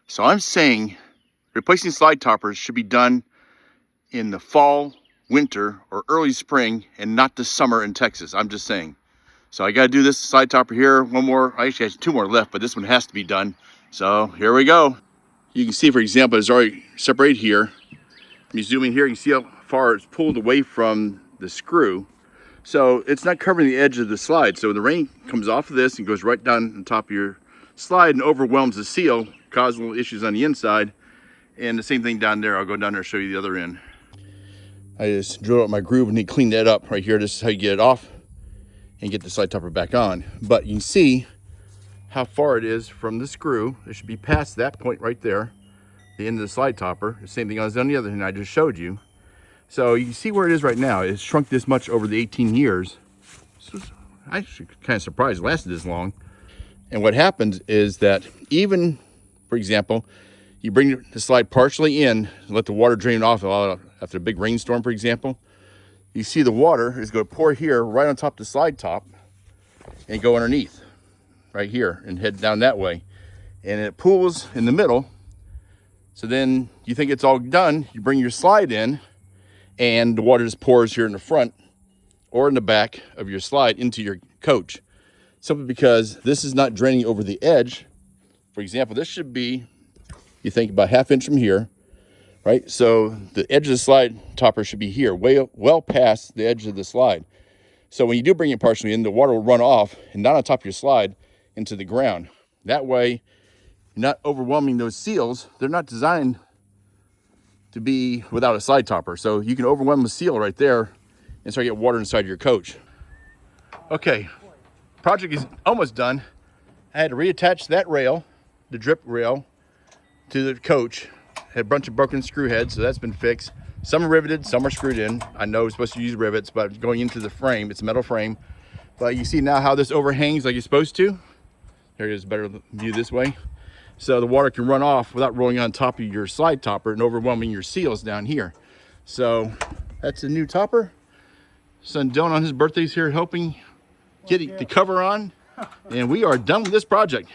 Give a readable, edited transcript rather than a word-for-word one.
So I'm saying replacing slide toppers should be done in the fall, winter, or early spring, and not the summer in Texas. I'm just saying. So I got to do this slide topper here. One more. I actually have two more left, but this one has to be done. So here we go. You can see, for example, it's already separated here. When you zoom in here, you can see how far it's pulled away from the screw. So it's not covering the edge of the slide. So the rain comes off of this and goes right down on top of your slide and overwhelms the seal, causing little issues on the inside. And the same thing down there. I'll go down there and show you the other end. I just drilled out my groove and need to clean that up right here. This is how you get it off and get the slide topper back on. But you can see how far it is from the screw. It should be past that point right there, the end of the slide topper. The same thing on the other hand I just showed you. So you can see where it is right now. It's shrunk this much over the 18 years. So I'm actually kind of surprised it lasted this long. And what happens is that even, for example, you bring the slide partially in and let the water drain off after a big rainstorm, for example. You see the water is going to pour here right on top of the slide top and go underneath right here and head down that way. And it pools in the middle. So then you think it's all done. You bring your slide in and the water just pours here in the front or in the back of your slide into your coach. Simply because this is not draining over the edge. For example, this should be, you think, about ½ inch from here, right? So the edge of the slide topper should be here, well past the edge of the slide. So when you do bring it partially in, the water will run off and not on top of your slide into the ground. That way, you're not overwhelming those seals. They're not designed to be without a slide topper. So you can overwhelm the seal right there and start to get water inside your coach. Okay, project is almost done. I had to reattach that rail, the drip rail, to the coach. Had a bunch of broken screw heads, so that's been fixed. Some are riveted, some are screwed in. I know we're supposed to use rivets, but going into the frame, it's a metal frame. But you see now how this overhangs like it's supposed to. There it is, better view this way. So the water can run off without rolling on top of your slide topper and overwhelming your seals down here. So that's a new topper. Son Dylan on his birthday's here helping get the cover on. And we are done with this project.